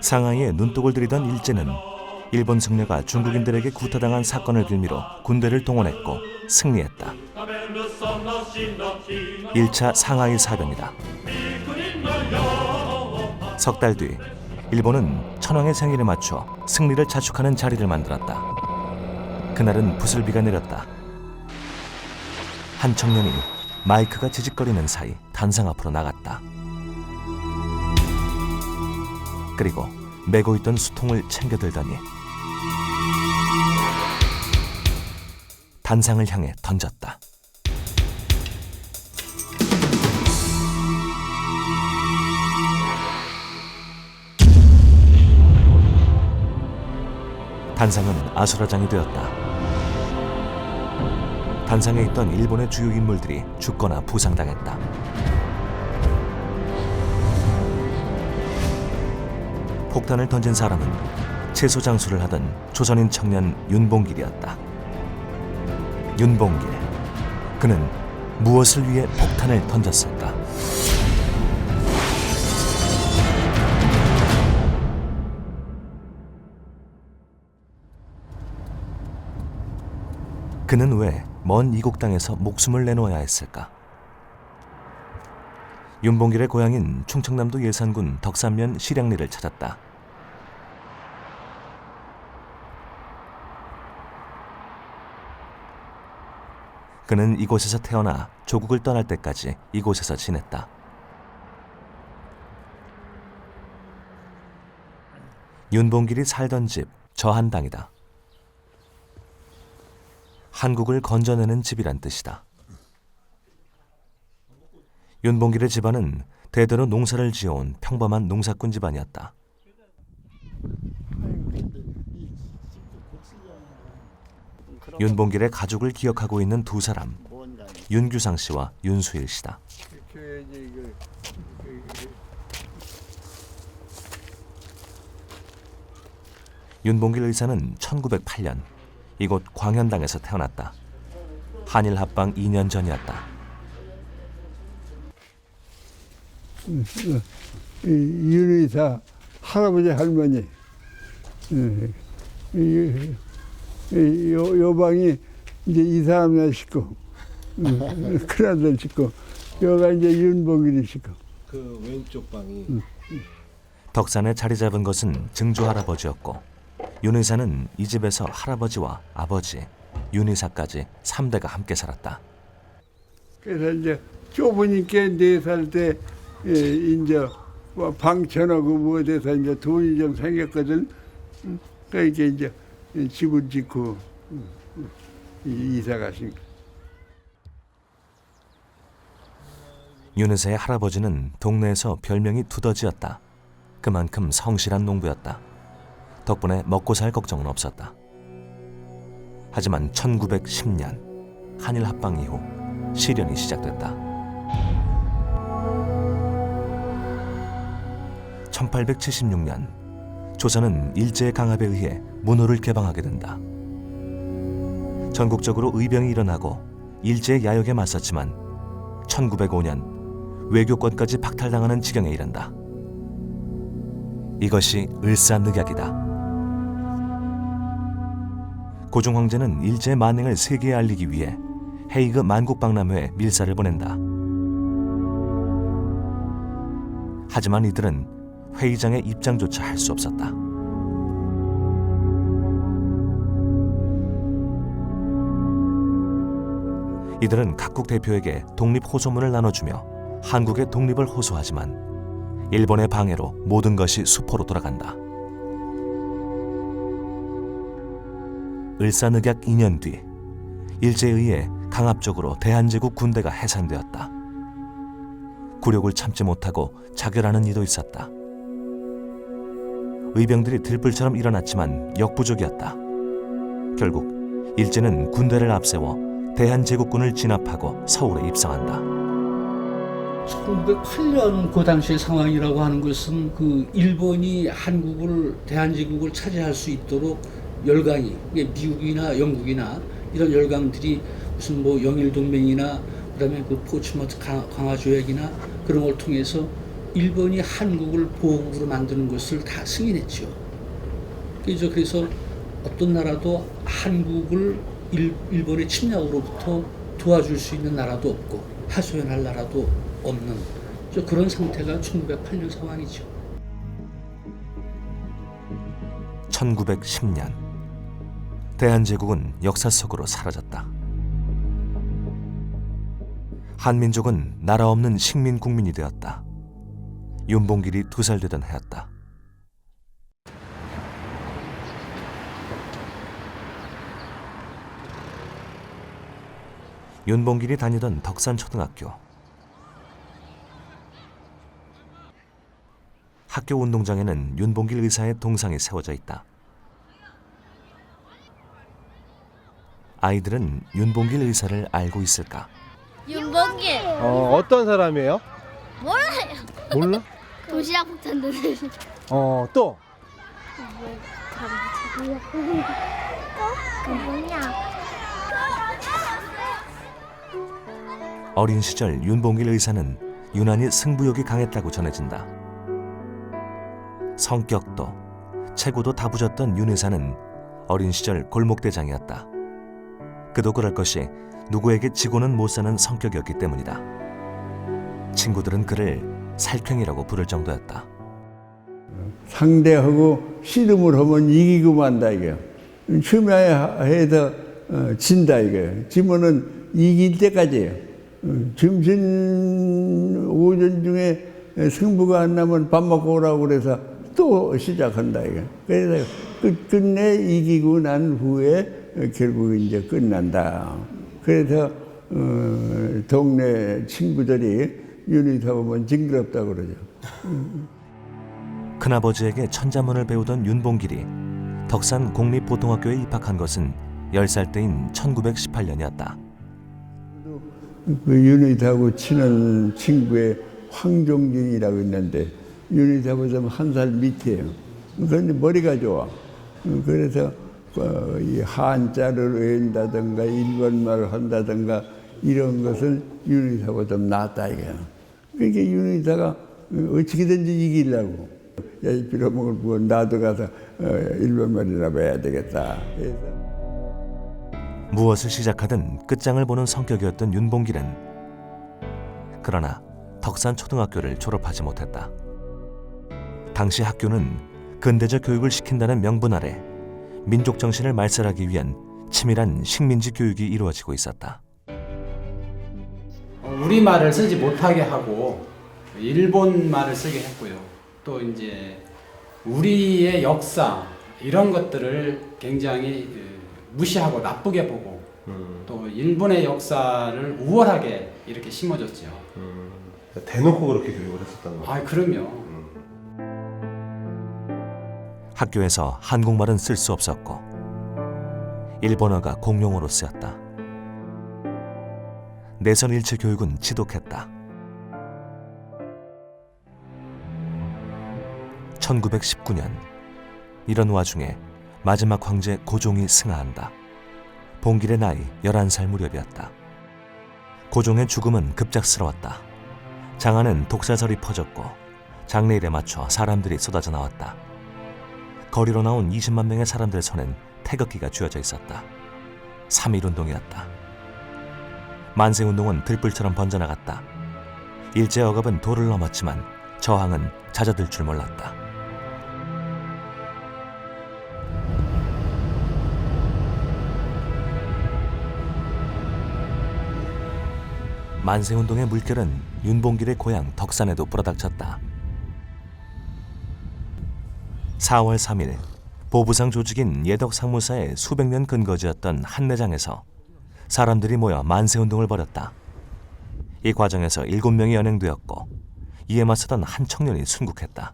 상하이에 눈독을 들이던 일제는 일본 승려가 중국인들에게 구타당한 사건을 빌미로 군대를 동원했고 승리했다. 1차 상하이 사변이다. 석 달 뒤 일본은 천황의 생일에 맞춰 승리를 자축하는 자리를 만들었다. 그날은 부슬비가 내렸다. 한 청년이 마이크가 지직거리는 사이 단상 앞으로 나갔다. 그리고 메고 있던 수통을 챙겨들더니 단상을 향해 던졌다. 단상은 아수라장이 되었다. 단상에 있던 일본의 주요 인물들이 죽거나 부상당했다. 폭탄을 던진 사람은 채소 장수를 하던 조선인 청년 윤봉길이었다. 윤봉길, 그는 무엇을 위해 폭탄을 던졌을까? 그는 왜 먼 이국 땅에서 목숨을 내놓아야 했을까? 윤봉길의 고향인 충청남도 예산군 덕산면 실양리를 찾았다. 그는 이곳에서 태어나 조국을 떠날 때까지 이곳에서 지냈다. 윤봉길이 살던 집 저한당이다. 한국을 건져내는 집이란 뜻이다. 윤봉길의 집안은 대대로 농사를 지어온 평범한 농사꾼 집안이었다. 윤봉길의 가족을 기억하고 있는 두 사람, 윤규상 씨와 윤수일 씨다. 윤봉길 의사는 1908년 이곳 광현당에서 태어났다. 한일 합방 2년 전이었다. 윤 의사 할아버지 할머니 요 방이 이제 이 사람네 식구, 큰아들 식구, 여기가 이제 윤봉길이 식구. 그 왼쪽 방이. 덕산에 자리 잡은 것은 증조 할아버지였고, 윤 의사는 이 집에서 할아버지와 아버지, 윤 의사까지 3대가 함께 살았다. 그래서 이제 좁으니까 4살 때 이제 방천하고 뭐 돼서 이제 돈이 좀 생겼거든. 그러니까 이제 집을 짓고 이사 가신. 윤 의사의 할아버지는 동네에서 별명이 두더지였다. 그만큼 성실한 농부였다. 덕분에 먹고 살 걱정은 없었다. 하지만 1910년 한일 합방 이후 시련이 시작됐다. 1876년 조선은 일제의 강압에 의해 문호를 개방하게 된다. 전국적으로 의병이 일어나고 일제의 야욕에 맞섰지만 1905년 외교권까지 박탈당하는 지경에 이른다. 이것이 을사늑약이다. 고종 황제는 일제의 만행을 세계에 알리기 위해 헤이그 만국박람회에 밀사를 보낸다. 하지만 이들은 회의장에 입장조차 할 수 없었다. 이들은 각국 대표에게 독립호소문을 나눠주며 한국의 독립을 호소하지만 일본의 방해로 모든 것이 수포로 돌아간다. 을사늑약 2년 뒤 일제에 의해 강압적으로 대한제국 군대가 해산되었다. 굴욕을 참지 못하고 자결하는 이도 있었다. 의병들이 들불처럼 일어났지만 역부족이었다. 결국 일제는 군대를 앞세워 대한제국군을 진압하고 서울에 입성한다. 1908년 그 당시의 상황이라고 하는 것은 그 일본이 한국을 대한제국을 차지할 수 있도록 열강이 미국이나 영국이나 이런 열강들이 무슨 영일동맹이나 그다음에 그 포츠머트 강화 조약이나 그런 걸 통해서 일본이 한국을 보국으로 만드는 것을 다 승인했죠. 그래서 어떤 나라도 한국을 일본의 침략으로부터 도와줄 수 있는 나라도 없고 하소연할 나라도 없는 그런 상태가 1908년 상황이죠. 1910년 대한제국은 역사 속으로 사라졌다. 한민족은 나라 없는 식민 국민이 되었다. 윤봉길이 2살 되던 해였다. 윤봉길이 다니던 덕산초등학교. 학교 운동장에는 윤봉길 의사의 동상이 세워져 있다. 아이들은 윤봉길 의사를 알고 있을까? 윤봉길 어떤 사람이에요? 몰라요. 몰라? 도시락 폭탄 넣는 또? 그 뭐냐? 어린 시절 윤봉길 의사는 유난히 승부욕이 강했다고 전해진다. 성격도 체구도 다부졌던 윤 의사는 어린 시절 골목대장이었다. 그도 그럴 것이 누구에게 지고는 못 사는 성격이었기 때문이다. 친구들은 그를 살쾡이라고 부를 정도였다. 상대하고 씨름을 하면 이기고 만다 이게. 처음에 해서 진다 이게. 지면은 이길 때까지예요. 점심 오전 중에 승부가 안 나면 밥 먹고 오라고 그래서 또 시작한다 이게. 그래서 끝내 이기고 난 후에 결국 이제 끝난다. 그래서 동네 친구들이 윤의사 보면 징그럽다고 그러죠. 큰아버지에게 천자문을 배우던 윤봉길이 덕산 공립보통학교에 입학한 것은 10살 때인 1918년이었다. 그 윤의사하고 친한 친구의 황종진이라고 있는데 윤의사보다 1살 밑이에요. 그런데 머리가 좋아. 그래서 이 한자를 외운다든가 일본말을 한다든가 이런 것은 윤의사보다 낫다 이거야. 그러니까 윤의사가 어떻게든지 이기려고 야, 이 빌어먹을 뭐 나도 가서 일본말이라도 해야 되겠다. 그래서 무엇을 시작하든 끝장을 보는 성격이었던 윤봉길은 그러나 덕산초등학교를 졸업하지 못했다. 당시 학교는 근대적 교육을 시킨다는 명분 아래 민족 정신을 말살하기 위한 치밀한 식민지 교육이 이루어지고 있었다. 우리말을 쓰지 못하게 하고 일본말을 쓰게 했고요. 또 이제 우리의 역사 이런 것들을 굉장히 무시하고 나쁘게 보고 또 일본의 역사를 우월하게 이렇게 심어줬죠. 대놓고 그렇게 교육을 했었다는 거죠. 아, 그럼요. 학교에서 한국말은 쓸 수 없었고 일본어가 공용어로 쓰였다. 내선 일체 교육은 지독했다. 1919년 이런 와중에 마지막 황제 고종이 승하한다. 봉길의 나이 11살 무렵이었다. 고종의 죽음은 급작스러웠다. 장안은 독사설이 퍼졌고 장례일에 맞춰 사람들이 쏟아져 나왔다. 거리로 나온 20만 명의 사람들 손엔 태극기가 쥐어져 있었다. 3.1운동이었다. 만세운동은 들불처럼 번져나갔다. 일제억압은 도를 넘었지만 저항은 잦아들 줄 몰랐다. 만세운동의 물결은 윤봉길의 고향 덕산에도 불어닥쳤다. 4월 3일 보부상 조직인 예덕상무사의 수백 년 근거지였던 한내장에서 사람들이 모여 만세운동을 벌였다. 이 과정에서 7명이 연행되었고 이에 맞서던 한 청년이 순국했다.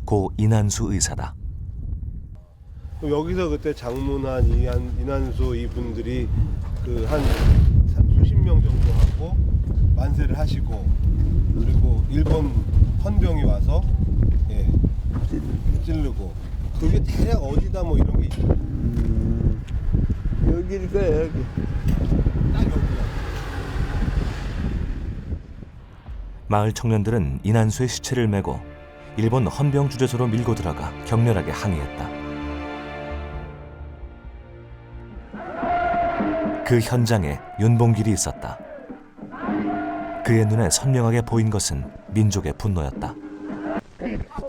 고 이난수 의사다. 여기서 그때 장문한 이난수 이분들이 그 한 수십 명 정도 하고 만세를 하시고 그리고 일본 헌병이 와서 찌르고 그게 대략 어디다 뭐 이런 게 있죠. 여기일 거야 여기. 딱 여기야. 마을 청년들은 이난수의 시체를 메고 일본 헌병 주재소로 밀고 들어가 격렬하게 항의했다. 그 현장에 윤봉길이 있었다. 그의 눈에 선명하게 보인 것은 민족의 분노였다.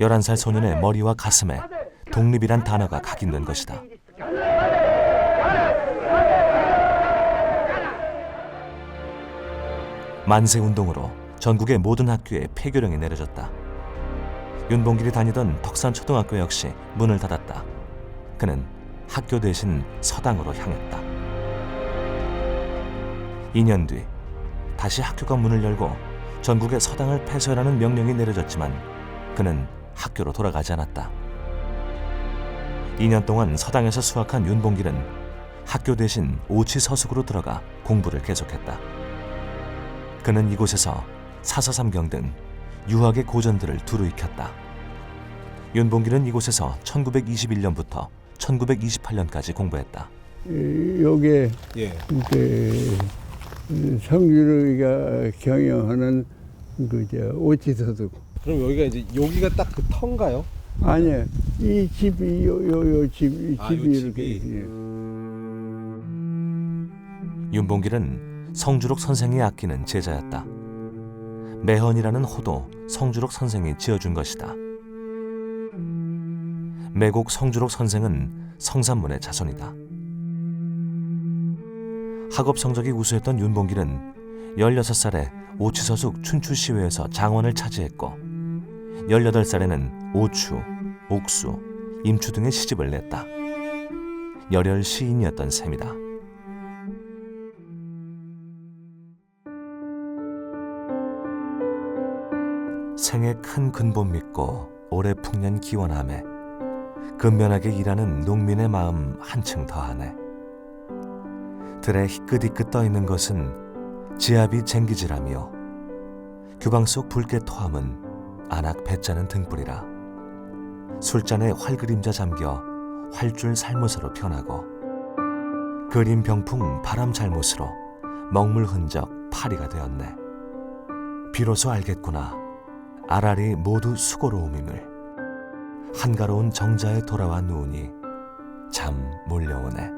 11살 소년의 머리와 가슴에 독립이란 단어가 각인된 것이다. 만세운동으로 전국의 모든 학교에 폐교령이 내려졌다. 윤봉길이 다니던 덕산초등학교 역시 문을 닫았다. 그는 학교 대신 서당으로 향했다. 2년 뒤 다시 학교가 문을 열고 전국의 서당을 폐쇄하라는 명령이 내려졌지만 그는 학교로 돌아가지 않았다. 2년 동안 서당에서 수학한 윤봉길은 학교 대신 오치 서숙으로 들어가 공부를 계속했다. 그는 이곳에서 사서삼경 등 유학의 고전들을 두루 익혔다. 윤봉길은 이곳에서 1921년부터 1928년까지 공부했다. 요게 예. 그 성준이가 경영하는 오치서숙. 그럼 여기가 이제 여기가 딱 그 터인가요? 아니야, 이 집이 요 집이 아, 요 이렇게. 집이. 예. 윤봉길은 성주록 선생이 아끼는 제자였다. 매헌이라는 호도 성주록 선생이 지어준 것이다. 매곡 성주록 선생은 성산문의 자손이다. 학업 성적이 우수했던 윤봉길은 16살에 오치서숙 춘추시회에서 장원을 차지했고 18살에는 오추, 옥수, 임추 등의 시집을 냈다. 열혈 시인이었던 셈이다. 생에 큰 근본 믿고 오래 풍년 기원하매 근면하게 일하는 농민의 마음 한층 더하네. 들에 희끗희끗 떠있는 것은 지압이 쟁기질하며 규방 속 붉게 토함은 안악 배짜는 등불이라. 술잔에 활그림자 잠겨 활줄 살못으로 변하고 그림 병풍 바람 잘못으로 먹물 흔적 파리가 되었네. 비로소 알겠구나. 아라리 모두 수고로움임을. 한가로운 정자에 돌아와 누우니 잠 몰려오네.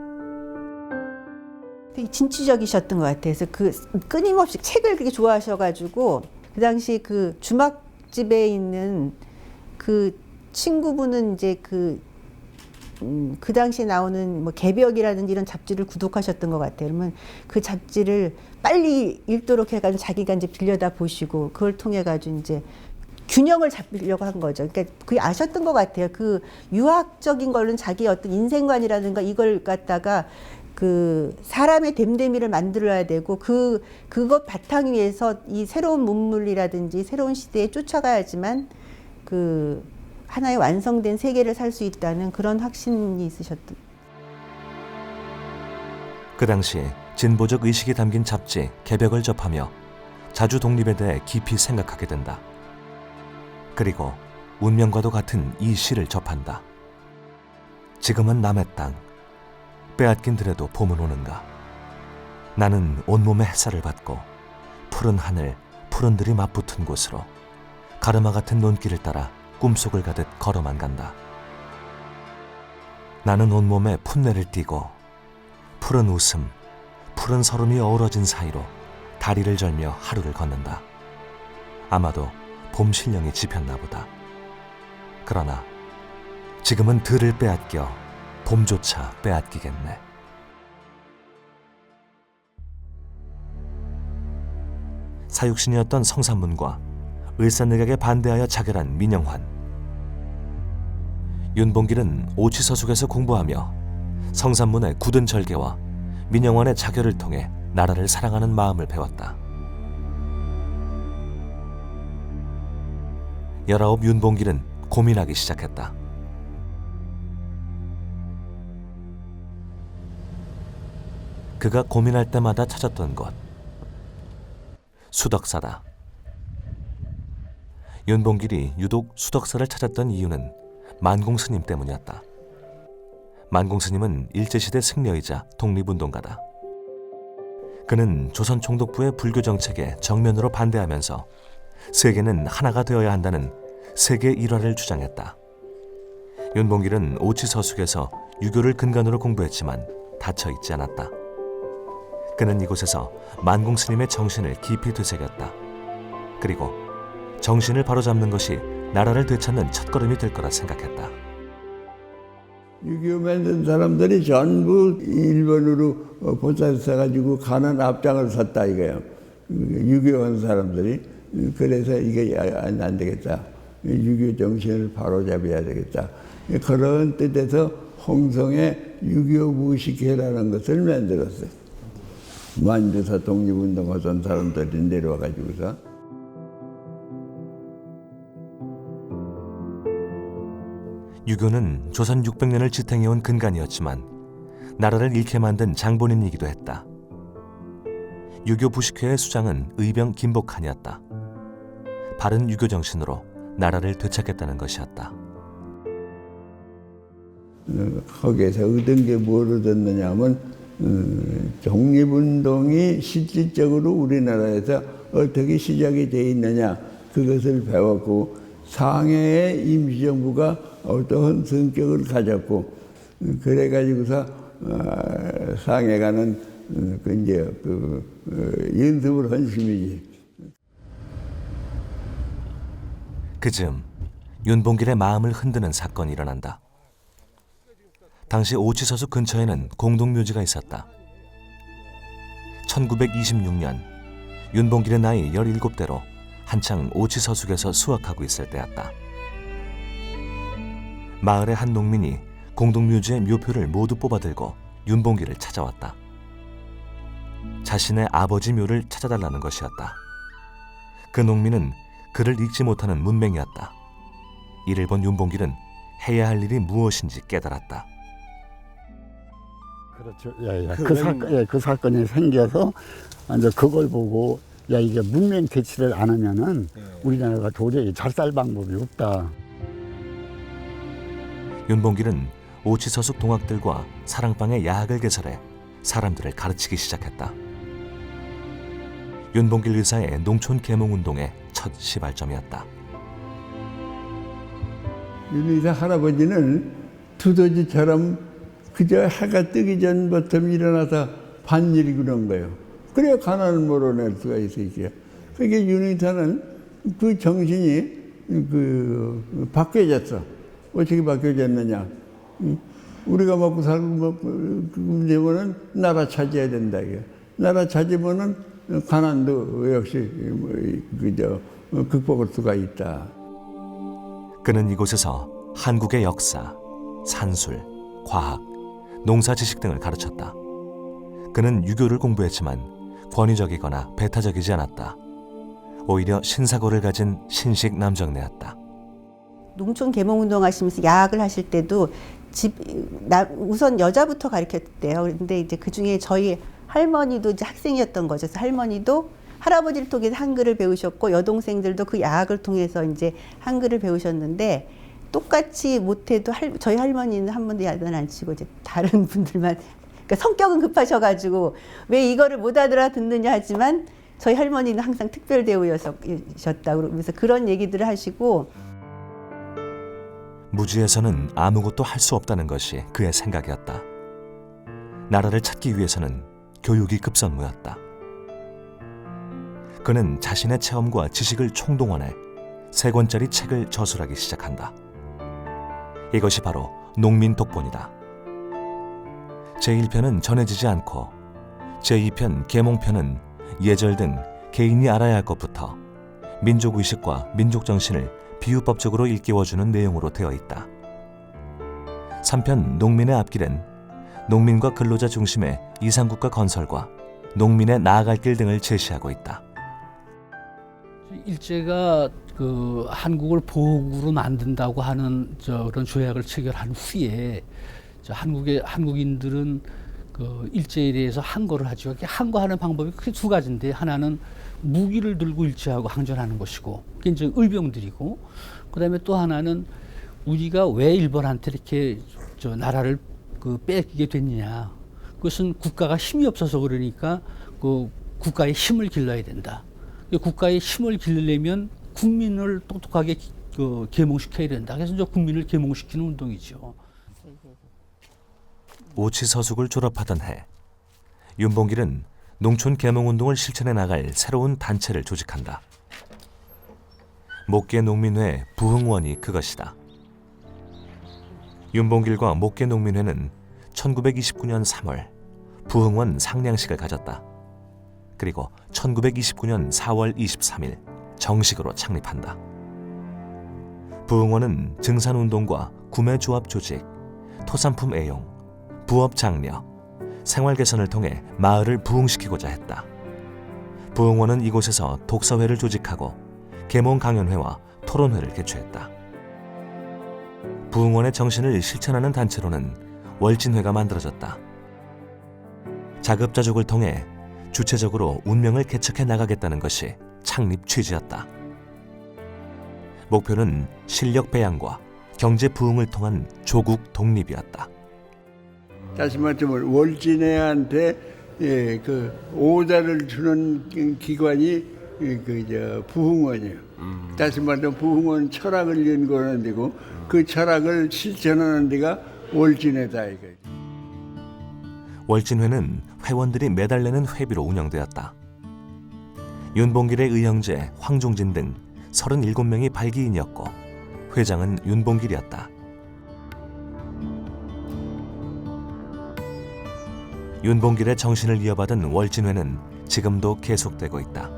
되게 진취적이셨던 것 같아서 그 끊임없이 책을 그렇게 좋아하셔가지고 그 당시 그 주막집에 있는 그 친구분은 이제 그 당시에 나오는 뭐 개벽이라든지 이런 잡지를 구독하셨던 것 같아요. 그러면 그 잡지를 빨리 읽도록 해가지고 자기가 이제 빌려다 보시고 그걸 통해 가지고 이제 균형을 잡으려고 한 거죠. 그러니까 그게 아셨던 것 같아요. 그 유학적인 거는 자기 어떤 인생관이라든가 이걸 갖다가 그 사람의 됨됨이를 만들어야 되고 그것 바탕 위에서 이 새로운 문물이라든지 새로운 시대에 쫓아가야지만 그 하나의 완성된 세계를 살 수 있다는 그런 확신이 있으셨던. 그 당시 진보적 의식이 담긴 잡지 개벽을 접하며 자주 독립에 대해 깊이 생각하게 된다. 그리고 운명과도 같은 이 시를 접한다. 지금은 남의 땅, 빼앗긴 들에도 봄은 오는가. 나는 온몸에 햇살을 받고 푸른 하늘, 푸른 들이 맞붙은 곳으로 가르마 같은 논길을 따라 꿈속을 가듯 걸어만 간다. 나는 온몸에 풋내를 띠고 푸른 웃음, 푸른 설움이 어우러진 사이로 다리를 절며 하루를 걷는다. 아마도 봄 신령이 지폈나 보다. 그러나 지금은 들을 빼앗겨 봄조차 빼앗기겠네. 사육신이었던 성산문과 을사늑약에 반대하여 자결한 민영환. 윤봉길은 오치서숙에서 공부하며 성산문의 굳은 절개와 민영환의 자결을 통해 나라를 사랑하는 마음을 배웠다. 19 윤봉길은 고민하기 시작했다. 그가 고민할 때마다 찾았던 것, 수덕사다. 윤봉길이 유독 수덕사를 찾았던 이유는 만공스님 때문이었다. 만공스님은 일제시대 승려이자 독립운동가다. 그는 조선 총독부의 불교 정책에 정면으로 반대하면서 세계는 하나가 되어야 한다는 세계 일화를 주장했다. 윤봉길은 오치서숙에서 유교를 근간으로 공부했지만 닫혀 있지 않았다. 그는 이곳에서 만공 스님의 정신을 깊이 되새겼다. 그리고 정신을 바로잡는 것이 나라를 되찾는 첫걸음이 될 거라 생각했다. 유교 만든 사람들이 전부 일본으로 보살서 가지고 가는 앞장을 섰다 이거예요. 유교한 사람들이. 그래서 이게 안 되겠다. 유교 정신을 바로잡아야 되겠다. 그런 뜻에서 홍성에 유교 무식회라는 것을 만들었어요. 만주사 독립운동하던 사람들이 내려와가지고서. 유교는 조선 600년을 지탱해온 근간이었지만 나라를 잃게 만든 장본인이기도 했다. 유교 부식회의 수장은 의병 김복한이었다. 바른 유교 정신으로 나라를 되찾겠다는 것이었다. 거기에서 얻은 게 뭘 얻었느냐 하면 독립운동이 실질적으로 우리나라에서 어떻게 시작이 돼 있느냐 그것을 배웠고 상해의 임시정부가 어떠한 성격을 가졌고 그래가지고서 상해가는 연습을 한 셈이지. 그즈음 윤봉길의 마음을 흔드는 사건이 일어난다. 당시 오치서숙 근처에는 공동묘지가 있었다. 1926년 윤봉길의 나이 17대로 한창 오치서숙에서 수학하고 있을 때였다. 마을의 한 농민이 공동묘지의 묘표를 모두 뽑아들고 윤봉길을 찾아왔다. 자신의 아버지 묘를 찾아달라는 것이었다. 그 농민은 글을 읽지 못하는 문맹이었다. 이를 본 윤봉길은 해야 할 일이 무엇인지 깨달았다. 그렇죠. 그 사건이 생겨서 이제 그걸 보고 야 이게 문명 대치를 안 하면은 우리나라가 도저히 잘 살 방법이 없다. 윤봉길은 오치서숙 동학들과 사랑방의 야학을 개설해 사람들을 가르치기 시작했다. 윤봉길 의사의 농촌 계몽운동의 첫 시발점이었다. 윤 의사 할아버지는 두더지처럼 그저 해가 뜨기 전부터 일어나서 반일이 그런 거예요. 그래야 가난을 몰아낼 수가 있으니까. 그러니까 윤 의사는 그 정신이 바뀌어졌어. 어떻게 바뀌어졌느냐. 우리가 먹고 살고 되면은 나라 차지해야 된다. 이게. 나라 차지면은 가난도 역시 극복할 수가 있다. 그는 이곳에서 한국의 역사, 산술, 과학, 농사 지식 등을 가르쳤다. 그는 유교를 공부했지만 권위적이거나 배타적이지 않았다. 오히려 신사고를 가진 신식 남정네였다. 농촌 계몽운동 하시면서 야학을 하실 때도 우선 여자부터 가르쳤대요. 그런데 이제 그 중에 저희 할머니도 이제 학생이었던 거죠. 그래서 할머니도 할아버지를 통해서 한글을 배우셨고 여동생들도 그 야학을 통해서 이제 한글을 배우셨는데 똑같이 못해도 저희 할머니는 한 번도 야단 안 치고 이제 다른 분들만 그러니까 성격은 급하셔가지고 왜 이거를 못 알아듣느냐 하지만 저희 할머니는 항상 특별 대우였다 그러면서 그런 얘기들을 하시고 무지에서는 아무것도 할 수 없다는 것이 그의 생각이었다. 나라를 찾기 위해서는 교육이 급선무였다. 그는 자신의 체험과 지식을 총동원해 3권짜리 책을 저술하기 시작한다. 이것이 바로 농민 독본이다. 제1편은 전해지지 않고 제2편 계몽편은 예절 등 개인이 알아야 할 것부터 민족의식과 민족정신을 비유법적으로 일깨워주는 내용으로 되어 있다. 3편 농민의 앞길은 농민과 근로자 중심의 이상국가 건설과 농민의 나아갈 길 등을 제시하고 있다. 일제가 그 한국을 보국으로 만든다고 하는 그런 조약을 체결한 후에 한국인들은 그 일제에 대해서 항거를 하죠. 항거하는 방법이 크게 2가지인데 하나는 무기를 들고 일제하고 항전하는 것이고 그게 이제 의병들이고 그다음에 또 하나는 우리가 왜 일본한테 이렇게 나라를 뺏기게 됐느냐. 그것은 국가가 힘이 없어서 그러니까 그 국가의 힘을 길러야 된다. 국가의 힘을 기르려면 국민을 똑똑하게 계몽시켜야 된다. 그래서 이제 국민을 계몽시키는 운동이죠. 오치서숙을 졸업하던 해 윤봉길은 농촌 계몽운동을 실천해 나갈 새로운 단체를 조직한다. 목계 농민회 부흥원이 그것이다. 윤봉길과 목계 농민회는 1929년 3월 부흥원 상량식을 가졌다. 그리고 1929년 4월 23일 정식으로 창립한다. 부흥원은 증산운동과 구매조합 조직, 토산품 애용, 부업 장려, 생활 개선을 통해 마을을 부흥시키고자 했다. 부흥원은 이곳에서 독서회를 조직하고 계몽 강연회와 토론회를 개최했다. 부흥원의 정신을 실천하는 단체로는 월진회가 만들어졌다. 자급자족을 통해 주체적으로 운명을 개척해 나가겠다는 것이 창립 취지였다. 목표는 실력 배양과 경제 부흥을 통한 조국 독립이었다. 다시 말하면 월진회한테 그 오다를 주는 기관이 부흥원이에요. 다시 말하면 부흥원 철학을 연구하는 데고 그 철학을 실천하는 데가 월진회다 이거. 월진회는 회원들이 매달 내는 회비로 운영되었다. 윤봉길의 의형제 황종진 등 37명이 발기인이었고 회장은 윤봉길이었다. 윤봉길의 정신을 이어받은 월진회는 지금도 계속되고 있다.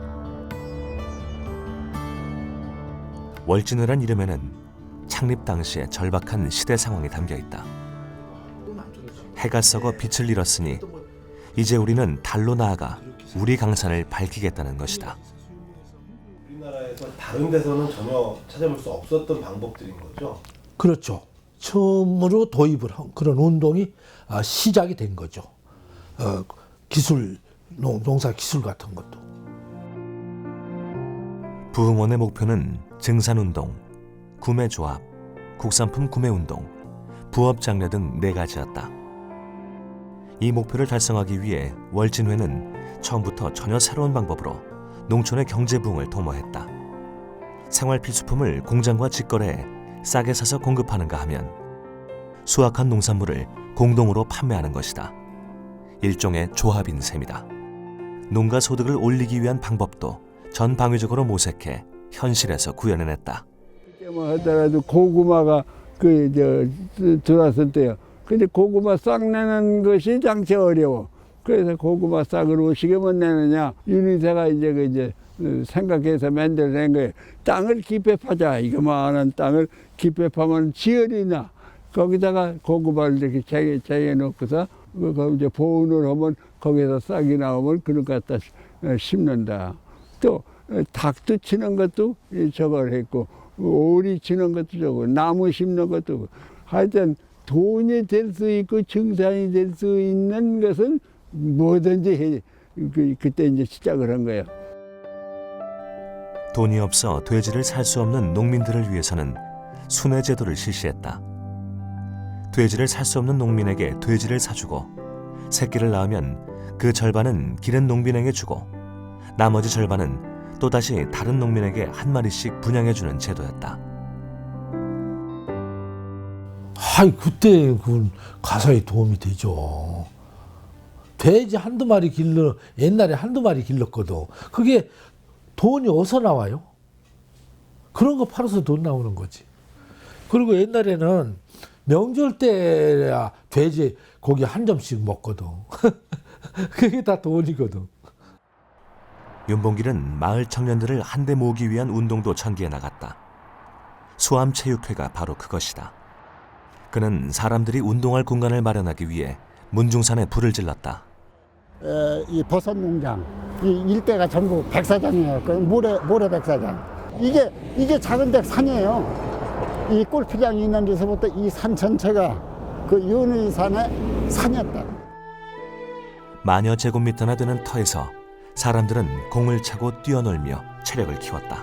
월진회란 이름에는 창립 당시의 절박한 시대 상황이 담겨있다. 해가 썩어 빛을 잃었으니 이제 우리는 달로 나아가 우리 강산을 밝히겠다는 것이다. 우리나라에서 다른 데서는 전혀 찾아볼 수 없었던 방법들인 거죠. 그렇죠. 처음으로 도입을 한 그런 운동이 시작이 된 거죠. 기술, 농사 기술 같은 것도. 부흥원의 목표는 증산운동, 구매조합, 국산품 구매운동, 부업장려 등 4가지였다. 이 목표를 달성하기 위해 월진회는 처음부터 전혀 새로운 방법으로 농촌의 경제 부흥을 도모했다. 생활 필수품을 공장과 직거래해 싸게 사서 공급하는가 하면 수확한 농산물을 공동으로 판매하는 것이다. 일종의 조합인 셈이다. 농가 소득을 올리기 위한 방법도 전방위적으로 모색해 현실에서 구현해냈다. 그때만 하더라도 고구마가 들어왔을 때요. 근데 고구마 싹 내는 것이 장치 어려워. 그래서 고구마 싹을 어떻게만 내느냐. 윤희사가 이제 생각해서 만들어낸 거예요. 땅을 깊이 파자. 이거만한 땅을 깊이 파면 지열이 나. 거기다가 고구마를 이렇게 재놓고서 이제 보온을 하면 거기서 싹이 나오면 그걸 갖다 심는다. 또 닭도 치는 것도 저걸 했고 오리 치는 것도 저거 나무 심는 것도 하여튼 돈이 될 수 있고 증산이 될 수 있는 것은 뭐든지 해. 그때 이제 시작을 한 거예요. 돈이 없어 돼지를 살 수 없는 농민들을 위해서는 순회 제도를 실시했다. 돼지를 살 수 없는 농민에게 돼지를 사주고 새끼를 낳으면 그 절반은 기른 농민에게 주고 나머지 절반은 또다시 다른 농민에게 한 마리씩 분양해주는 제도였다. 그때 그 가사에 도움이 되죠. 돼지 한두 마리 옛날에 한두 마리 길렀거든. 그게 돈이 어디서 나와요? 그런 거 팔아서 돈 나오는 거지. 그리고 옛날에는 명절 때야 돼지 고기 한 점씩 먹거든. 그게 다 돈이거든. 윤봉길은 마을 청년들을 한데 모으기 위한 운동도 전개해 나갔다. 수암체육회가 바로 그것이다. 그는 사람들이 운동할 공간을 마련하기 위해 문중산에 불을 질렀다. 이 버섯농장, 이 일대가 전부 백사장이에요. 그 모래 백사장. 이게 작은 데 산이에요. 이 골프장이 있는 데서부터 이 산 전체가 그 연의산의 산이었다. 만여 제곱미터나 되는 터에서 사람들은 공을 차고 뛰어놀며 체력을 키웠다.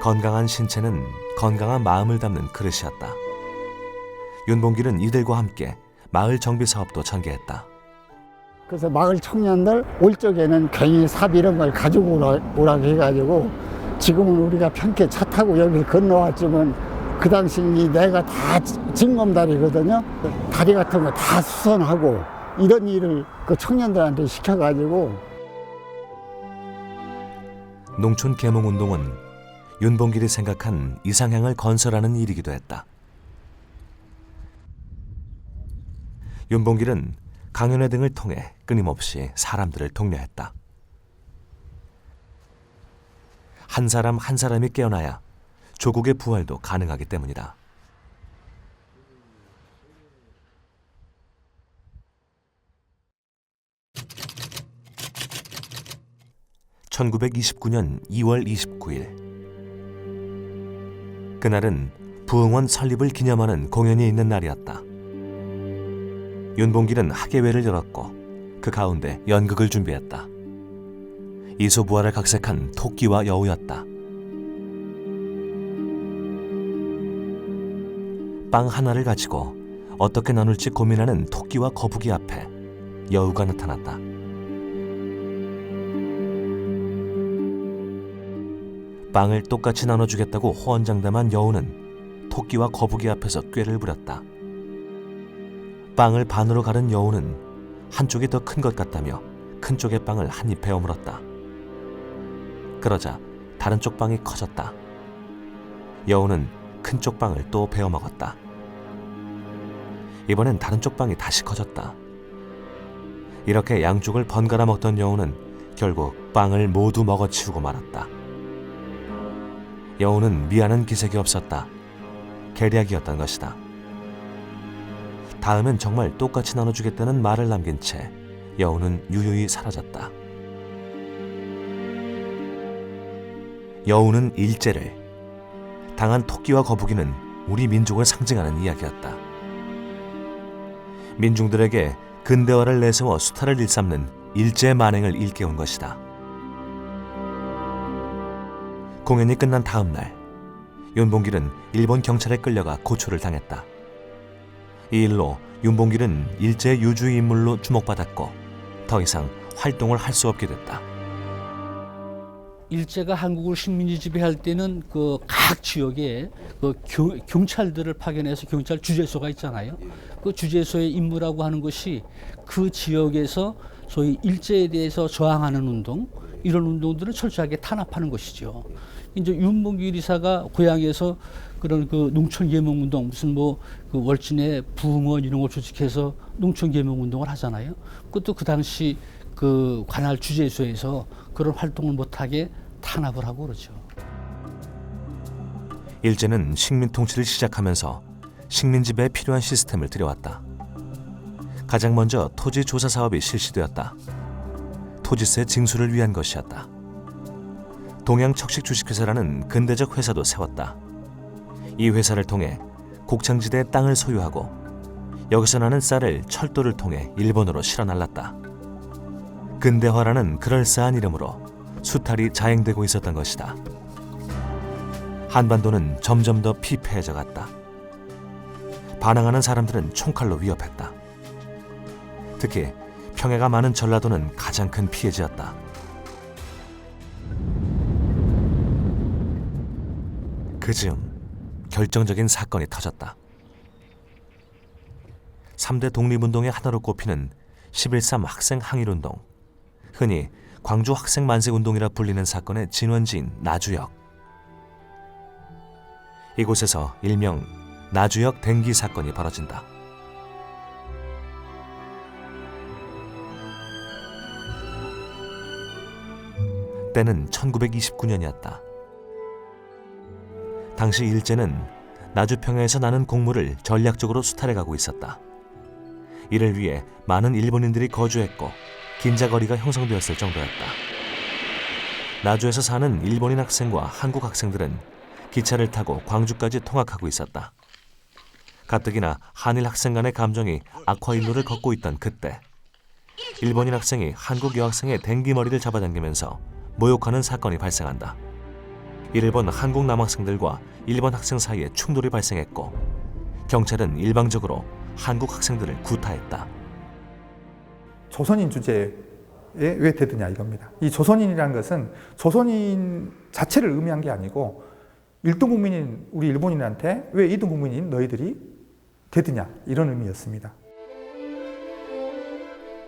건강한 신체는 건강한 마음을 담는 그릇이었다. 윤봉길은 이들과 함께 마을 정비 사업도 전개했다. 그래서 마을 청년들 올 적에는 괜히 삽 이런 걸 가지고 오라고 해가지고 지금은 우리가 편케 차 타고 여기 건너왔지만 그 당시 내가 다 징검다리거든요. 다리 같은 거 다 수선하고 이런 일을 그 청년들한테 시켜가지고. 농촌 계몽운동은 윤봉길이 생각한 이상향을 건설하는 일이기도 했다. 윤봉길은 강연회 등을 통해 끊임없이 사람들을 독려했다. 한 사람 한 사람이 깨어나야 조국의 부활도 가능하기 때문이다. (1929년 2월 29일) 그날은 부흥원 설립을 기념하는 공연이 있는 날이었다. 윤봉길은 학예회를 열었고 그 가운데 연극을 준비했다. 이소부화를 각색한 토끼와 여우였다. 빵 하나를 가지고 어떻게 나눌지 고민하는 토끼와 거북이 앞에 여우가 나타났다. 빵을 똑같이 나눠주겠다고 호언장담한 여우는 토끼와 거북이 앞에서 꾀를 부렸다. 빵을 반으로 가른 여우는 한쪽이 더 큰 것 같다며 큰 쪽의 빵을 한 입에 오물었다. 그러자 다른 쪽 빵이 커졌다. 여우는 큰 쪽 빵을 또 베어 먹었다. 이번엔 다른 쪽 빵이 다시 커졌다. 이렇게 양쪽을 번갈아 먹던 여우는 결국 빵을 모두 먹어치우고 말았다. 여우는 미안한 기색이 없었다. 계략이었던 것이다. 다음엔 정말 똑같이 나눠주겠다는 말을 남긴 채 여우는 유유히 사라졌다. 여우는 일제를, 당한 토끼와 거북이는 우리 민족을 상징하는 이야기였다. 민중들에게 근대화를 내세워 수탈을 일삼는 일제 만행을 일깨운 것이다. 공연이 끝난 다음 날, 윤봉길은 일본 경찰에 끌려가 고초를 당했다. 이 일로 윤봉길은 일제 유주의 인물로 주목받았고 더 이상 활동을 할 수 없게 됐다. 일제가 한국을 식민지 지배할 때는 그 각 지역에 그 경찰들을 파견해서 경찰 주재소가 있잖아요. 그 주재소의 임무라고 하는 것이 그 지역에서 소위 일제에 대해서 저항하는 운동, 이런 운동들을 철저하게 탄압하는 것이죠. 이제 윤봉길 이사가 고향에서 그런 그 농촌 계몽 운동, 무슨 뭐 그 월진의 부흥원 이런 걸 조직해서 농촌 계몽 운동을 하잖아요. 그것도 그 당시 그 관할 주재소에서 그런 활동을 못하게 탄압을 하고 그러죠. 일제는 식민 통치를 시작하면서 식민 지배에 필요한 시스템을 들여왔다. 가장 먼저 토지 조사 사업이 실시되었다. 토지세 징수를 위한 것이었다. 동양척식주식회사라는 근대적 회사도 세웠다. 이 회사를 통해 곡창지대에 땅을 소유하고 여기서 나는 쌀을 철도를 통해 일본으로 실어 날랐다. 근대화라는 그럴싸한 이름으로 수탈이 자행되고 있었던 것이다. 한반도는 점점 더 피폐해져 갔다. 반항하는 사람들은 총칼로 위협했다. 특히 평야가 많은 전라도는 가장 큰 피해지였다. 그즈음 결정적인 사건이 터졌다. 3대 독립운동의 하나로 꼽히는 11.3 학생 항일운동, 흔히 광주 학생 만세운동이라 불리는 사건의 진원지인 나주역. 이곳에서 일명 나주역 댕기 사건이 벌어진다. 때는 1929년이었다. 당시 일제는 나주평야에서 나는 곡물을 전략적으로 수탈해가고 있었다. 이를 위해 많은 일본인들이 거주했고 긴자거리가 형성되었을 정도였다. 나주에서 사는 일본인 학생과 한국 학생들은 기차를 타고 광주까지 통학하고 있었다. 가뜩이나 한일 학생 간의 감정이 악화일로를 걷고 있던 그때 일본인 학생이 한국 여학생의 댕기머리를 잡아당기면서 모욕하는 사건이 발생한다. 이를 본 한국 남학생들과 일본 학생 사이에 충돌이 발생했고 경찰은 일방적으로 한국 학생들을 구타했다. 조선인 주제에 왜 대드냐 이겁니다. 이 조선인이라는 것은 조선인 자체를 의미한 게 아니고 1등 국민인 우리 일본인한테 왜 2등 국민인 너희들이 대드냐 이런 의미였습니다.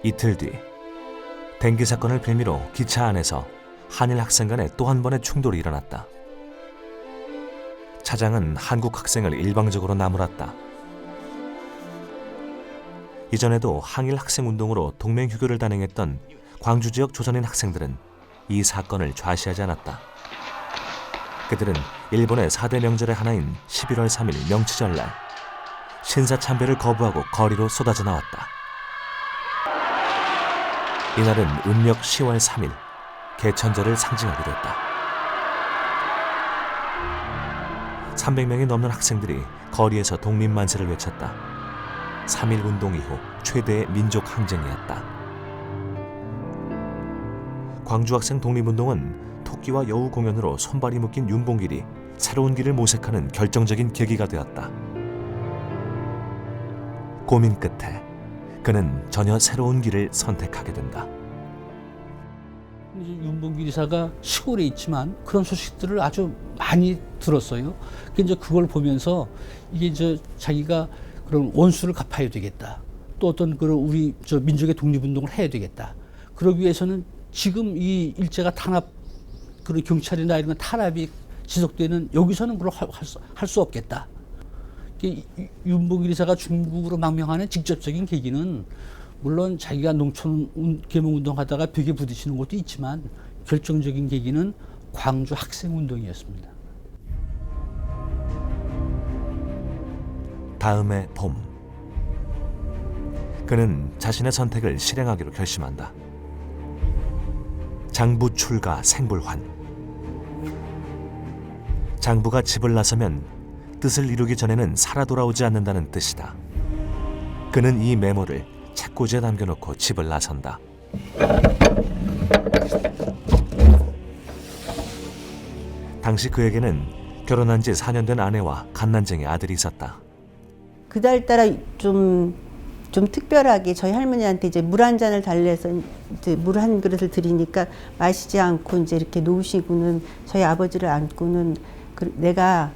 이틀 뒤 댕기 사건을 빌미로 기차 안에서 한일 학생 간에 또 한 번의 충돌이 일어났다. 차장은 한국 학생을 일방적으로 나무랐다. 이전에도 항일 학생 운동으로 동맹휴교를 단행했던 광주 지역 조선인 학생들은 이 사건을 좌시하지 않았다. 그들은 일본의 4대 명절의 하나인 11월 3일 명치절날 신사참배를 거부하고 거리로 쏟아져 나왔다. 이날은 음력 10월 3일 개천절을 상징하기도 했다. 300명이 넘는 학생들이 거리에서 독립만세를 외쳤다. 3.1 운동 이후 최대의 민족 항쟁이었다. 광주 학생 독립운동은 토끼와 여우 공연으로 손발이 묶인 윤봉길이 새로운 길을 모색하는 결정적인 계기가 되었다. 고민 끝에 그는 전혀 새로운 길을 선택하게 된다. 윤봉길 이사가 시골에 있지만 그런 소식들을 아주 많이 들었어요. 이제 그걸 보면서 이게 이제 자기가 그런 원수를 갚아야 되겠다. 또 어떤 그런 우리 민족의 독립운동을 해야 되겠다. 그러기 위해서는 지금 이 일제가 탄압, 그런 경찰이나 이런 탄압이 지속되는 여기서는 그걸 할 수 없겠다. 윤봉길 이사가 중국으로 망명하는 직접적인 계기는 물론 자기가 농촌 계몽운동하다가 벽에 부딪히는 것도 있지만 결정적인 계기는 광주 학생운동이었습니다. 다음해 봄, 그는 자신의 선택을 실행하기로 결심한다. 장부 출가 생불환. 장부가 집을 나서면 뜻을 이루기 전에는 살아 돌아오지 않는다는 뜻이다. 그는 이 메모를 책꽂이에 남겨놓고 집을 나선다. 당시 그에게는 결혼한 지 4년 된 아내와 갓난쟁이 아들이 있었다. 그날따라 좀 특별하게 저희 할머니한테 이제 물 한 잔을 달래서 이제 물 한 그릇을 드리니까 마시지 않고 이제 이렇게 놓으시고는 저희 아버지를 안고는 내가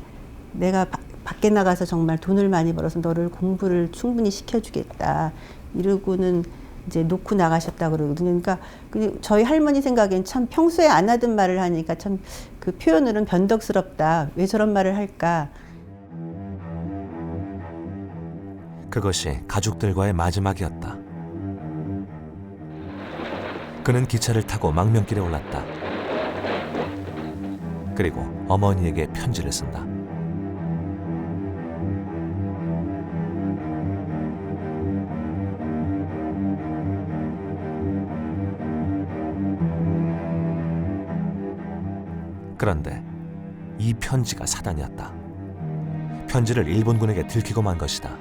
밖에 나가서 정말 돈을 많이 벌어서 너를 공부를 충분히 시켜주겠다 이러고는 이제 놓고 나가셨다 그러거든요. 그러니까 저희 할머니 생각엔 참 평소에 안 하던 말을 하니까 참 그 표현으로는 변덕스럽다. 왜 저런 말을 할까? 그것이 가족들과의 마지막이었다. 그는 기차를 타고 망명길에 올랐다. 그리고 어머니에게 편지를 쓴다. 그런데 이 편지가 사단이었다. 편지를 일본군에게 들키고 만 것이다.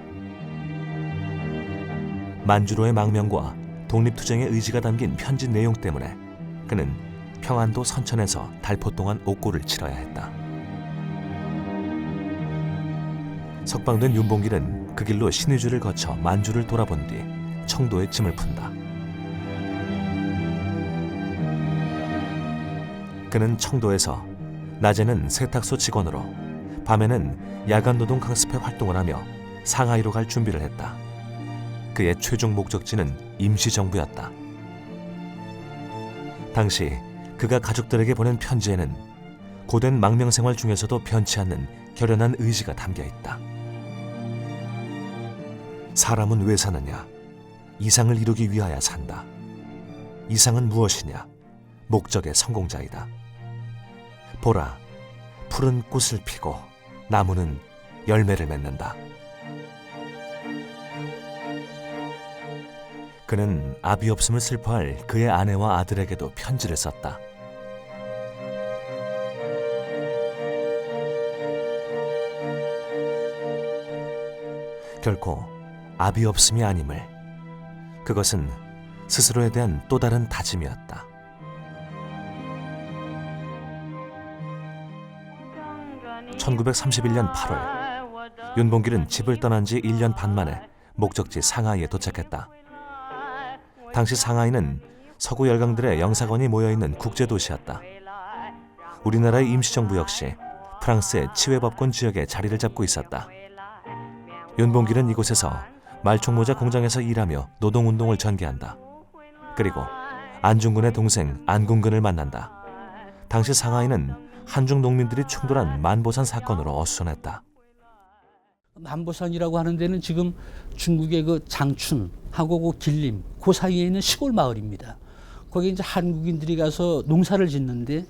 만주로의 망명과 독립투쟁의 의지가 담긴 편지 내용 때문에 그는 평안도 선천에서 달포 동안 옥고를 치러야 했다. 석방된 윤봉길은 그 길로 신의주를 거쳐 만주를 돌아본 뒤 청도에 짐을 푼다. 그는 청도에서 낮에는 세탁소 직원으로 밤에는 야간노동 강습회 활동을 하며 상하이로 갈 준비를 했다. 그의 최종 목적지는 임시정부였다. 당시 그가 가족들에게 보낸 편지에는 고된 망명생활 중에서도 변치 않는 결연한 의지가 담겨 있다. 사람은 왜 사느냐? 이상을 이루기 위하여 산다. 이상은 무엇이냐? 목적의 성공자이다. 보라, 푸른 꽃을 피고 나무는 열매를 맺는다. 그는 아비 없음을 슬퍼할 그의 아내와 아들에게도 편지를 썼다. 결코 아비 없음이 아님을, 그것은 스스로에 대한 또 다른 다짐이었다. (1931년 8월) 윤봉길은 집을 떠난 지 1년 반 만에 목적지 상하이에 도착했다. 당시 상하이는 서구 열강들의 영사관이 모여있는 국제도시였다. 우리나라의 임시정부 역시 프랑스의 치외법권 지역에 자리를 잡고 있었다. 윤봉길은 이곳에서 말총모자 공장에서 일하며 노동운동을 전개한다. 그리고 안중근의 동생 안궁근을 만난다. 당시 상하이는 한중 농민들이 충돌한 만보산 사건으로 어수선했다. 만보산이라고 하는 데는 지금 중국의 그 장춘하고 그 길림 그 사이에 있는 시골 마을입니다. 거기 이제 한국인들이 가서 농사를 짓는데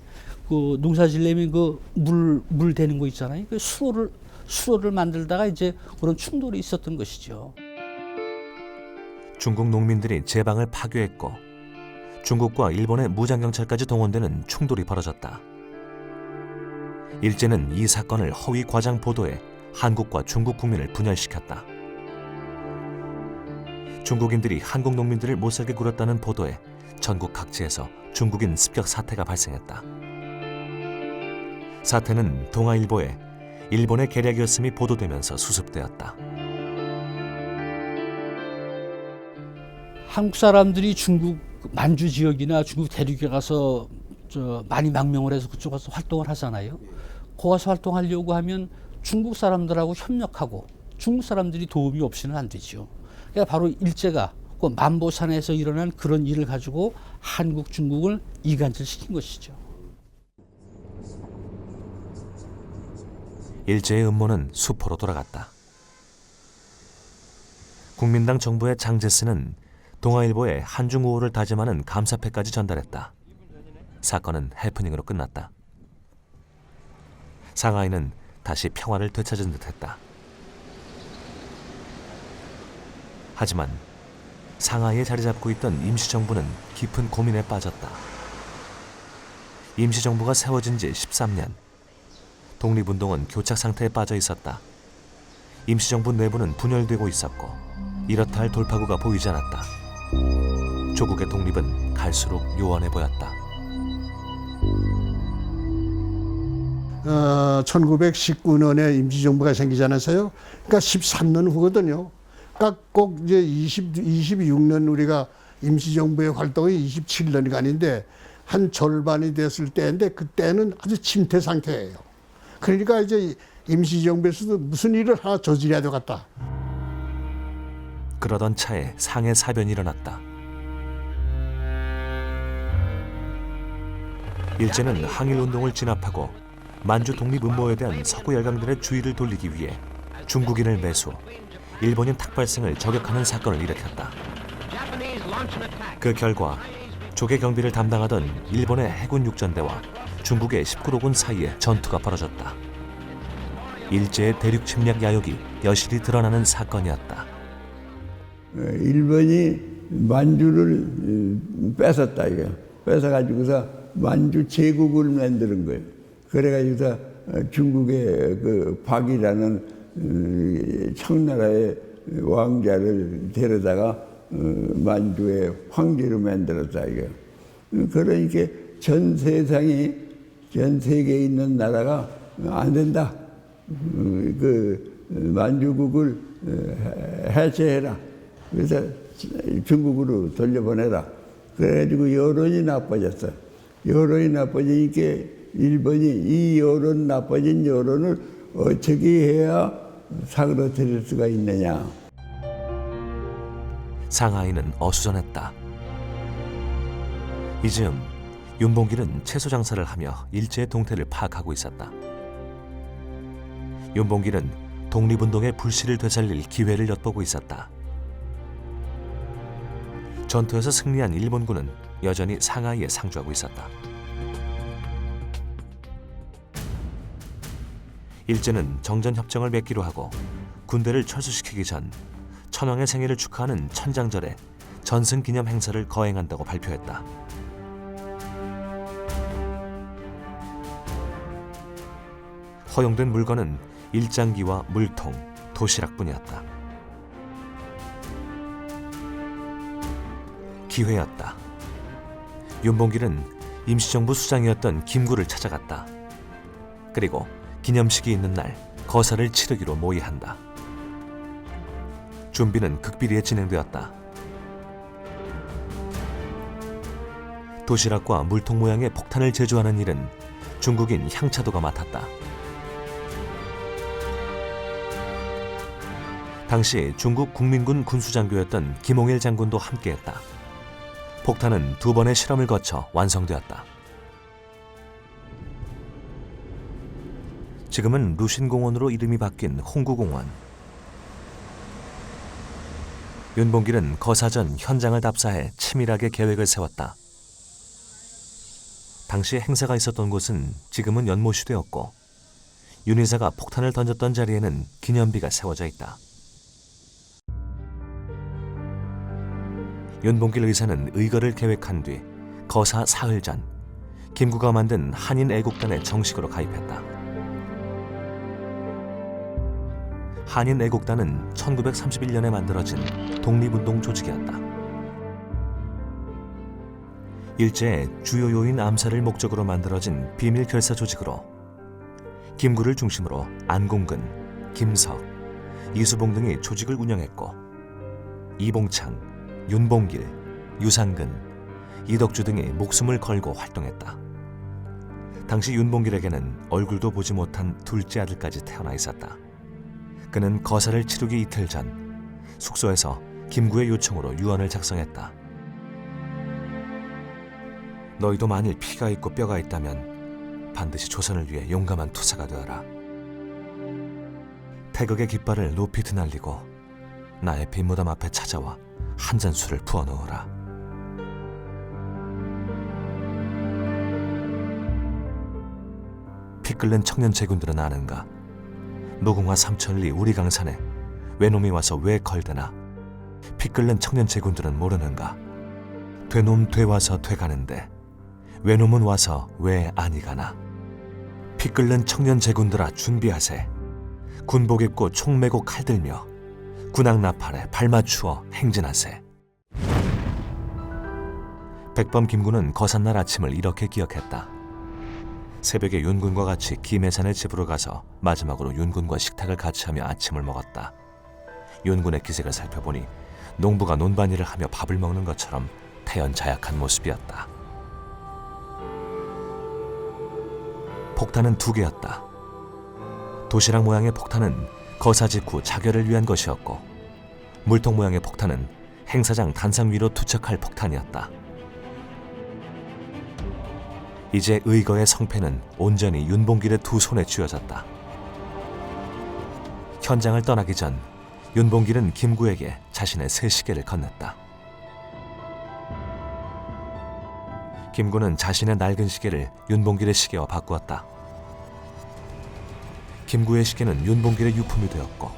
그 농사 지려면 그 물 대는 거 있잖아요. 그 수로를 만들다가 이제 그런 충돌이 있었던 것이죠. 중국 농민들이 제방을 파괴했고 중국과 일본의 무장경찰까지 동원되는 충돌이 벌어졌다. 일제는 이 사건을 허위 과장 보도해 한국과 중국 국민을 분열시켰다. 중국인들이 한국 농민들을 못살게 굴었다는 보도에 전국 각지에서 중국인 습격 사태가 발생했다. 사태는 동아일보에 일본의 계략이었음이 보도되면서 수습되었다. 한국 사람들이 중국 만주 지역이나 중국 대륙에 가서 많이 망명을 해서 그쪽 가서 활동을 하잖아요. 거기 가서 활동하려고 하면 중국 사람들하고 협력하고 중국 사람들이 도움이 없이는 안 되죠. 그러니까 바로 일제가 그 만보산에서 일어난 그런 일을 가지고 한국, 중국을 이간질시킨 것이죠. 일제의 음모는 수포로 돌아갔다. 국민당 정부의 장제스는 동아일보에 한중 우호를 다짐하는 감사패까지 전달했다. 사건은 해프닝으로 끝났다. 상하이는 다시 평화를 되찾은 듯했다. 하지만 상하이에 자리 잡고 있던 임시정부는 깊은 고민에 빠졌다. 임시정부가 세워진 지 13년. 독립운동은 교착 상태에 빠져 있었다. 임시정부 내부는 분열되고 있었고 이렇다 할 돌파구가 보이지 않았다. 조국의 독립은 갈수록 요원해 보였다. 1919년에 임시정부가 생기지 않았어요? 그러니까 13년 후거든요. 그러니까 꼭 이제 26년 우리가 임시정부의 활동이 27년간인데 한 절반이 됐을 때인데 그때는 아주 침체 상태예요. 그러니까 이제 임시정부에서도 무슨 일을 하나 저질러야 되겠다. 그러던 차에 상해 사변이 일어났다. 일제는 항일운동을 진압하고 만주 독립 음모에 대한 서구 열강들의 주의를 돌리기 위해 중국인을 매수, 일본인 탁발생을 저격하는 사건을 일으켰다. 그 결과 조계 경비를 담당하던 일본의 해군 육전대와 중국의 19로군 사이에 전투가 벌어졌다. 일제의 대륙 침략 야욕이 여실히 드러나는 사건이었다. 일본이 만주를 뺏었다 이거. 뺏어가지고서 만주 제국을 만드는 거예요. 그래가지고서 중국의 그 박이라는 청나라의 왕자를 데려다가 만주의 황제로 만들었다 이거. 그러니까 전 세상이 전 세계에 있는 나라가 안 된다. 그 만주국을 해체해라. 그래서 중국으로 돌려보내라. 그래가지고 여론이 나빠졌어. 여론이 나빠지니까 일본이 이 여론 나빠진 여론을 어떻게 해야 사그러뜨릴 수가 있느냐. 상하이는 어수선했다. 이즈음 윤봉길은 채소 장사를 하며 일제의 동태를 파악하고 있었다. 윤봉길은 독립운동의 불씨를 되살릴 기회를 엿보고 있었다. 전투에서 승리한 일본군은 여전히 상하이에 상주하고 있었다. 일제는 정전협정을 맺기로 하고 군대를 철수시키기 전 천황의 생일을 축하하는 천장절에 전승기념 행사를 거행한다고 발표했다. 허용된 물건은 일장기와 물통, 도시락뿐이었다. 기회였다. 윤봉길은 임시정부 수장이었던 김구를 찾아갔다. 그리고 기념식이 있는 날 거사를 치르기로 모의한다. 준비는 극비리에 진행되었다. 도시락과 물통 모양의 폭탄을 제조하는 일은 중국인 향차도가 맡았다. 당시 중국 국민군 군수장교였던 김홍일 장군도 함께했다. 폭탄은 2번의 실험을 거쳐 완성되었다. 지금은 루신공원으로 이름이 바뀐 홍구공원. 윤봉길은 거사전 현장을 답사해 치밀하게 계획을 세웠다. 당시 행사가 있었던 곳은 지금은 연못이 되었고 윤 의사가 폭탄을 던졌던 자리에는 기념비가 세워져 있다. 윤봉길 의사는 의거를 계획한 뒤 거사 사흘 전 김구가 만든 한인 애국단에 정식으로 가입했다. 한인 애국단은 1931년에 만들어진 독립운동 조직이었다. 일제의 주요 요인 암살을 목적으로 만들어진 비밀 결사 조직으로 김구를 중심으로 안공근, 김석, 이수봉 등이 조직을 운영했고 이봉창, 윤봉길, 유상근, 이덕주 등이 목숨을 걸고 활동했다. 당시 윤봉길에게는 얼굴도 보지 못한 둘째 아들까지 태어나 있었다. 그는 거사를 치르기 이틀 전 숙소에서 김구의 요청으로 유언을 작성했다. 너희도 만일 피가 있고 뼈가 있다면 반드시 조선을 위해 용감한 투사가 되어라. 태극의 깃발을 높이 드날리고 나의 빈무덤 앞에 찾아와 한 잔 술을 부어 넣어라. 피 끓는 청년 제군들은 아는가? 무궁화 삼천리 우리 강산에 외놈이 와서 왜 걸드나? 피 끓는 청년 제군들은 모르는가? 되놈 되와서 돼가는데 외놈은 와서 왜 아니 가나? 피 끓는 청년 제군들아 준비하세. 군복 입고 총 메고 칼 들며 군악 나팔에 발 맞추어 행진하세. 백범 김구는 거삿날 아침을 이렇게 기억했다. 새벽에 윤군과 같이 김해산의 집으로 가서 마지막으로 윤군과 식탁을 같이 하며 아침을 먹었다. 윤군의 기색을 살펴보니 농부가 논반일을 하며 밥을 먹는 것처럼 태연자약한 모습이었다. 폭탄은 2개였다. 도시락 모양의 폭탄은 거사 직후 자결을 위한 것이었고 물통 모양의 폭탄은 행사장 단상 위로 투척할 폭탄이었다. 이제 의거의 성패는 온전히 윤봉길의 2 손에 쥐어졌다. 현장을 떠나기 전 윤봉길은 김구에게 자신의 새 시계를 건넸다. 김구는 자신의 낡은 시계를 윤봉길의 시계와 바꾸었다. 김구의 시계는 윤봉길의 유품이 되었고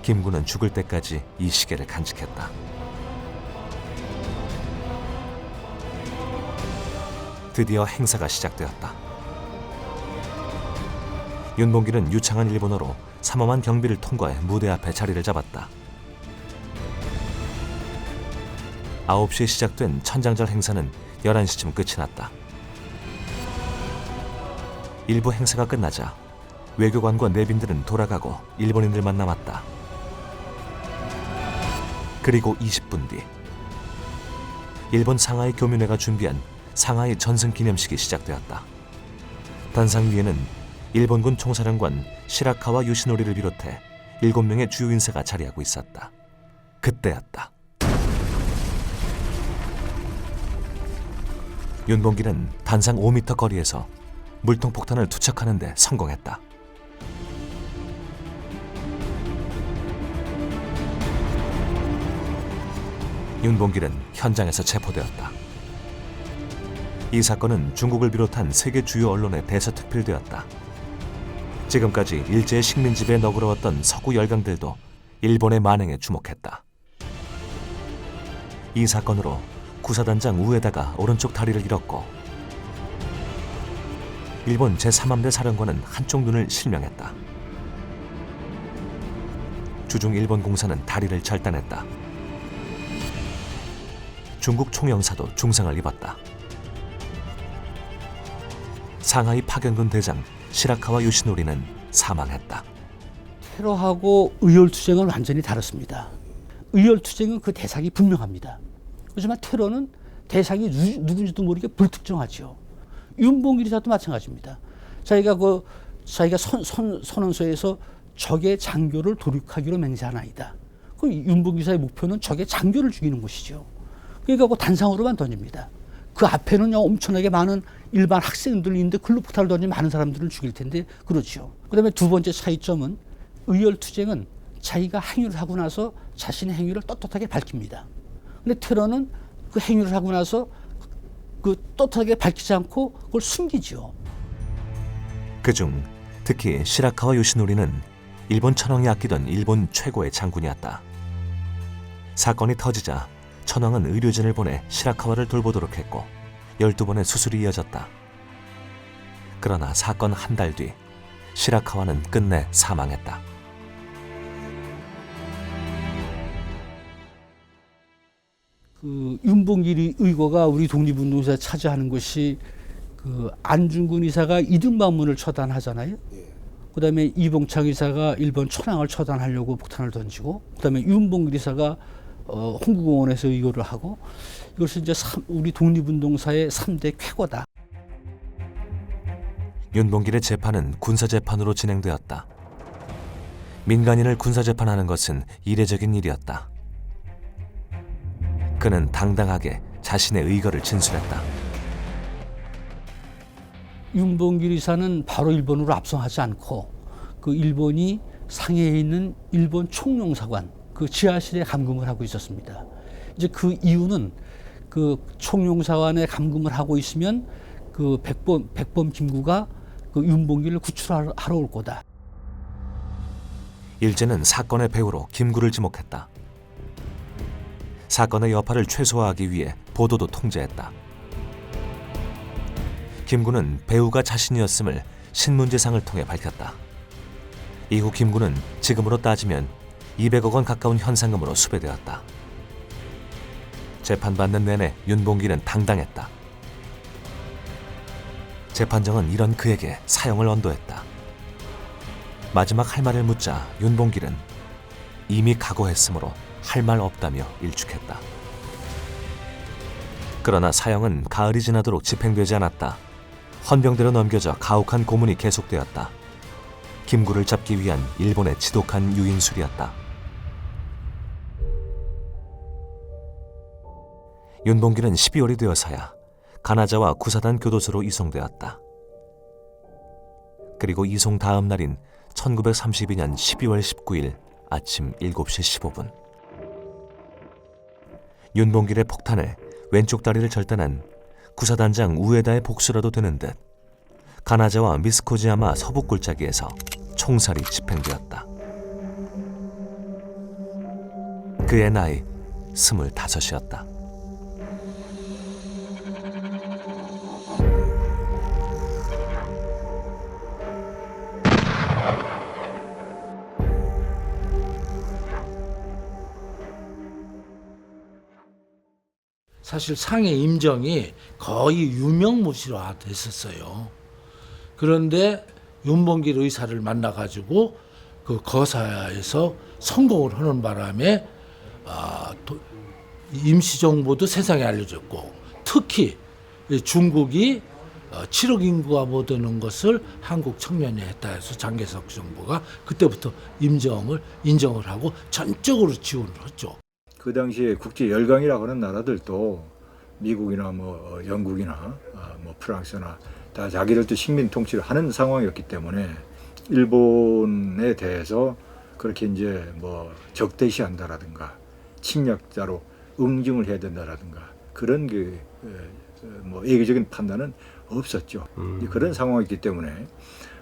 김구는 죽을 때까지 이 시계를 간직했다. 드디어 행사가 시작되었다. 윤봉길은 유창한 일본어로 삼엄한 경비를 통과해 무대 앞에 자리를 잡았다. 9시에 시작된 천장절 행사는 11시쯤 끝이 났다. 일부 행사가 끝나자 외교관과 내빈들은 돌아가고 일본인들만 남았다. 그리고 20분 뒤 일본 상하이 교민회가 준비한 상하이 전승기념식이 시작되었다. 단상 위에는 일본군 총사령관 시라카와 요시노리를 비롯해 7명의 주요 인사가 자리하고 있었다. 그때였다. 윤봉길은 단상 5m 거리에서 물통 폭탄을 투척하는 데 성공했다. 윤봉길은 현장에서 체포되었다. 이 사건은 중국을 비롯한 세계 주요 언론에 대서특필되었다. 지금까지 일제의 식민지배에 너그러웠던 서구 열강들도 일본의 만행에 주목했다. 이 사건으로 구사단장 우에다가 오른쪽 다리를 잃었고 일본 제3함대 사령관은 한쪽 눈을 실명했다. 주중 일본 공사는 다리를 절단했다. 중국 총영사도 중상을 입었다. 상하이 파견군 대장 시라카와 요시노리는 사망했다. 테러하고 의열투쟁은 완전히 다릅니다. 의열투쟁은 그 대상이 분명합니다. 하지만 테러는 대상이 누군지도 모르게 불특정하죠. 윤봉길 이사도 마찬가지입니다. 자기가 선언서에서 적의 장교를 도륙하기로 맹세하나이다. 그 윤봉길 이사의 목표는 적의 장교를 죽이는 것이죠. 그러니까 그 단상으로만 던집니다. 그 앞에는 엄청나게 많은 일반 학생들이 있는데 글로 폭탄을 던지면 많은 사람들을 죽일 텐데 그렇죠. 그다음에 두 번째 차이점은 의열투쟁은 자기가 행위를 하고 나서 자신의 행위를 떳떳하게 밝힙니다. 근데 테러는 그 행위를 하고 나서 그 떳떳하게 밝히지 않고 그걸 숨기죠. 그중 특히 시라카와 요시노리는 일본 천황이 아끼던 일본 최고의 장군이었다. 사건이 터지자 천황은 의료진을 보내 시라카와를 돌보도록 했고 12번의 수술이 이어졌다. 그러나 사건 한 달 뒤 시라카와는 끝내 사망했다. 그 윤봉길 의거가 우리 독립운동사 차지하는 것이 그 안중근 이사가 이등반문을 처단하잖아요. 그다음에 이봉창 이사가 일본 천황을 처단하려고 폭탄을 던지고, 그다음에 윤봉길 이사가 홍구공원에서 의거를 하고, 이것이 이제 우리 독립운동사의 3대 쾌거다. 윤봉길의 재판은 군사재판으로 진행되었다. 민간인을 군사재판하는 것은 이례적인 일이었다. 그는 당당하게 자신의 의거를 진술했다. 윤봉길 이사는 바로 일본으로 압송하지 않고 그 일본이 상해에 있는 일본 총영사관 그 지하실에 감금을 하고 있었습니다. 이제 그 이유는 그 총영사관에 감금을 하고 있으면 그 백범 김구가 그 윤봉길을 구출하러 올 거다. 일제는 사건의 배우로 김구를 지목했다. 사건의 여파를 최소화하기 위해 보도도 통제했다. 김구는 배우가 자신이었음을 신문지상을 통해 밝혔다. 이후 김구는 지금으로 따지면 200억 원 가까운 현상금으로 수배되었다. 재판받는 내내 윤봉길은 당당했다. 재판정은 이런 그에게 사형을 언도했다. 마지막 할 말을 묻자 윤봉길은 이미 각오했으므로 할 말 없다며 일축했다. 그러나 사형은 가을이 지나도록 집행되지 않았다. 헌병대로 넘겨져 가혹한 고문이 계속되었다. 김구를 잡기 위한 일본의 지독한 유인술이었다. 윤봉길은 12월이 되어서야 가나자와 구사단 교도소로 이송되었다. 그리고 이송 다음 날인 1932년 12월 19일 아침 7시 15분 윤봉길의 폭탄을 왼쪽 다리를 절단한 구사단장 우에다의 복수라도 되는 듯 가나자와 미스코지야마 서부 골짜기에서 총살이 집행되었다. 그의 나이 25이었다. 사실 상해 임정이 거의 유명무실화 됐었어요. 그런데 윤봉길 의사를 만나가지고 그 거사에서 성공을 하는 바람에 임시정부도 세상에 알려졌고, 특히 중국이 7억 인구가 못 오는 것을 한국 청년이 했다 해서 장개석 정부가 그때부터 임정을 인정을 하고 전적으로 지원을 했죠. 그 당시에 국제 열강이라고 하는 나라들도 미국이나 뭐 영국이나 뭐 프랑스나 다 자기들도 식민 통치를 하는 상황이었기 때문에 일본에 대해서 그렇게 이제 뭐 적대시한다라든가 침략자로 응징을 해야 된다라든가 그런 그 뭐 예기적인 판단은 없었죠. 그런 상황이기 때문에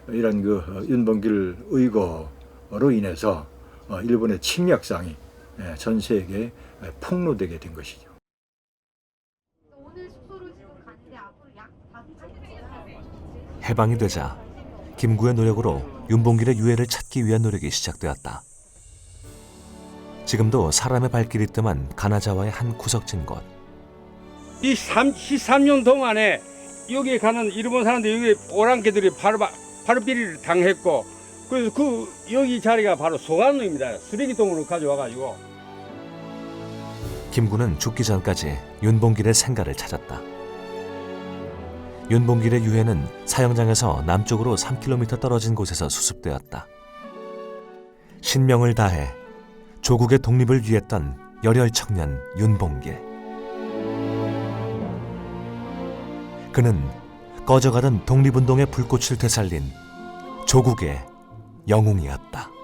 이런 그 윤봉길 의거로 인해서 일본의 침략상이 전 세계에 폭로되게 된 것이죠. 해방이 되자 김구의 노력으로 윤봉길의 유해를 찾기 위한 노력이 시작되었다. 지금도 사람의 발길이 뜸한 가나자와의 한 구석진 곳. 이 13년 동안에 여기 가는 일본 사람들이 여기 오랑캐들이 바로 비리를 당했고, 그래서 여기 자리가 바로 소관로입니다. 쓰레기통으로 가져와가지고 김군은 죽기 전까지 윤봉길의 생가를 찾았다. 윤봉길의 유해는 사형장에서 남쪽으로 3km 떨어진 곳에서 수습되었다. 신명을 다해 조국의 독립을 위했던 열혈 청년 윤봉길. 그는 꺼져가던 독립운동의 불꽃을 되살린 조국의 영웅이었다.